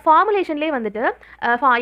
ஃபார்முலேஷன்லேயே வந்துட்டு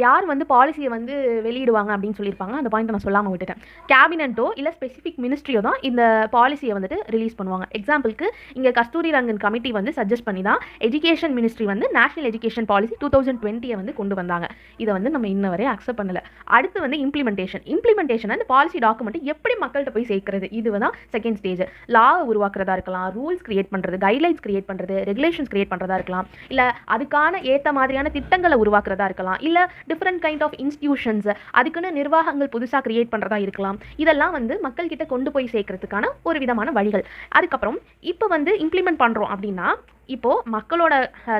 யார் வந்து பாலிசியை வந்து வெளியிடுவாங்க அப்படின்னு சொல்லியிருப்பாங்க. அந்த பாயிண்ட் நான் சொல்லாமல் விட்டுட்டேன். கேபினட்டோ இல்லை ஸ்பெசிஃபிக் மினிஸ்ட்ரியோ தான் இந்த பாலிசியை வந்துட்டு ரிலீஸ் பண்ணுவாங்க. எக்ஸாம்பிளுக்கு இங்கே கஸ்தூரி ரங்கன் கமிட்டி வந்து சஜஸ்ட் பண்ணி தான் எஜுகேஷன் மினிஸ்ட்ரி வந்து நேஷனல் எஜுகேஷன் பாலிசி 2020 வந்து கொண்டு வந்தாங்க. இதை வந்து நம்ம இன்ன வரை அக்செப்ட் பண்ணல. அடுத்து வந்து இம்ப்ளிமெண்டேஷன் அந்த பாலிசி டாக்குமெண்ட் எப்படி மக்கள்கிட்ட போய் சேர்க்கிறது, இது தான் செகண்ட் ஸ்டேஜ். லாவை உருவாக்குறதா இருக்கலாம், ரூல்ஸ் கிரியேட் பண்ணுறது, கைட்லைன்ஸ் கிரியேட் பண்ணுறது, ரெகுலேஷன்ஸ் கிரியேட் பண்ணுறதா இருக்கலாம், இல்லை அதுக்கான ஏற்ற மாதிரியான திட்டங்களை உருவாக்குறதா இருக்கலாம், இல்லை டிஃப்ரெண்ட் கைண்ட் ஆஃப் இன்ஸ்டிடியூஷன்ஸ் அதுக்குன்னு நிர்வாகங்கள் புதுசாக கிரியேட் பண்ணுறதா இருக்கலாம். இதெல்லாம் வந்து மக்கள்கிட்ட கொண்டு போய் சேர்க்கறதுக்கான ஒரு விதமான வழிகள். அதுக்கப்புறம் இப்போ வந்து இம்ப்ளிமெண்ட் பண்ணுறோம் அப்படின்னா இப்போது மக்களோட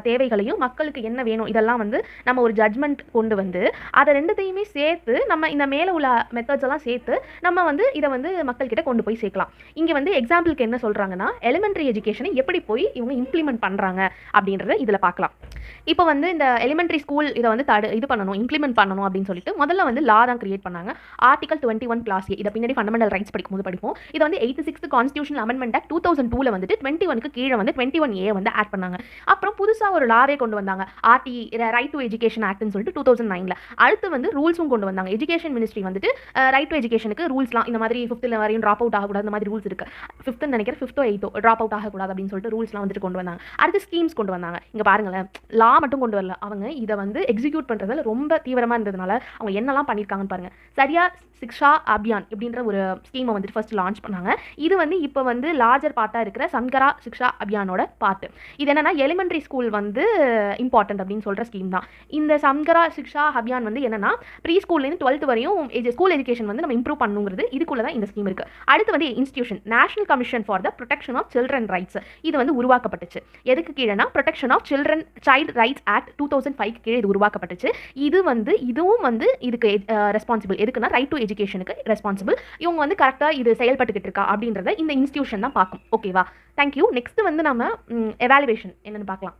தேவைகளையும் மக்களுக்கு என்ன வேணும் இதெல்லாம் வந்து நம்ம ஒரு ஜட்மெண்ட் கொண்டு வந்து அதை ரெண்டுத்தையுமே சேர்த்து நம்ம இந்த மேலே உள்ள மெத்தட்ஸ் எல்லாம் சேர்த்து நம்ம வந்து இதை வந்து மக்கள்கிட்ட கொண்டு போய் சேர்க்கலாம். இங்கே வந்து எக்ஸாம்பிளுக்கு என்ன சொல்கிறாங்கன்னா எலிமெண்ட்ரி எஜுகேஷனை எப்படி போய் இவங்க இம்ப்ளிமெண்ட் பண்ணுறாங்க அப்படின்றத இதில் பார்க்கலாம். இப்போ வந்து இந்த எலிமெண்ட்ரி ஸ்கூல் இதை வந்து இம்ப்ளிமெண்ட் பண்ணணும் அப்படின்னு சொல்லிட்டு முதல்ல வந்து லா தான் கிரியேட் பண்ணாங்க. ஆர்டிகல் 21 கிளாஸ் இதை பின்னாடி ஃபண்டமெண்டல் ரைட்ஸ் படிக்கும்போது படிப்போம். இது வந்து 86th கான்ஸ்டியூஷனல் அமெண்ட்மெண்ட் ஆக்ட் 2002 வந்துட்டு 21க்கு கீழே வந்து 21A வந்து ஆட் பண்ணாங்க. அப்புறம் புதுசாக ஒரு லாவே கொண்டு வந்தாங்க, ரைட் டு எஜுகேஷன் ஆக்ட்னு சொல்லிட்டு 2009. அடுத்து வந்து ரூல்ஸும் கொண்டு வந்தாங்க. எஜுகேஷன் மினிஸ்ட்ரி வந்துட்டு ரைட் டு எஜுகேஷனுக்கு ரூல்ஸ்லாம் இந்த மாதிரி 5th வரையும் ட்ராப் அவுட் ஆகக்கூடாது, இந்த மாதிரி ரூல்ஸ் இருக்குது. 5th நினைக்கிறேன் 5th 8th ட்ராப் அவுட் ஆகக்கூடாது அப்படின்னு சொல்லிட்டு ரூல்ஸ்லாம் வந்துட்டு கொண்டு வந்தாங்க. அடுத்து ஸ்கீம்ஸ் கொண்டு வந்தாங்க. இங்கே பாருங்களேன், லா மட்டும் கொண்டு வரல, அவங்க இதை வந்து எக்ஸிக்யூட் பண்ணுறதுல ரொம்ப தீவிரமாக இருந்ததுனால அவங்க என்னெல்லாம் பண்ணியிருக்காங்கன்னு பாருங்கள். சரியா சிக்ஷா அபியான் அப்படின்ற ஒரு ஸ்கீமை வந்துட்டு ஃபர்ஸ்ட் லான்ச் பண்ணாங்க. இது வந்து இப்போ வந்து லார்ஜர் பார்ட்டாக இருக்கிற சம்கரா சிக்ஷா அபியானோட பார்ட். இது என்னன்னா எலிமெண்ட்ரி ஸ்கூல் வந்து இம்பார்ட்டன்ட் அப்படின்னு சொல்கிற ஸ்கீம் தான். இந்த சம்கரா சிக்ஷா அபியான் வந்து என்னன்னா ப்ரீ ஸ்கூல்லேருந்து 12th வரையும் ஸ்கூல் எஜுகேஷன் வந்து நம்ம இம்ப்ரூவ் பண்ணுங்கிறது இதுக்குள்ள தான் இந்த ஸ்கீம் இருக்குது. அடுத்து வந்து institution national commission for the protection of children rights இது வந்து உருவாக்கப்பட்டுச்சு. எதுக்கு கீழேனா protection of child rights act 2005 கீழே இது உருவாக்கப்பட்டுச்சு. இதுவும் வந்து இதுக்கு ரெஸ்பான்சிபிள். எதுக்குன்னா ரைட் டு எஜுகேஷனுக்கு ரெஸ்பான்சிபிள். இவங்க வந்து கரெக்டாக இது செயல்பட்டுக்கிட்டு இருக்கா அப்படின்றத இந்த இன்ஸ்டிடியூஷன் தான் பார்க்கும். ஓகேவா? தேங்க்யூ. நெக்ஸ்ட் வந்து நம்ம எவாலுவேஷன் என்னன்னு பார்க்கலாம்.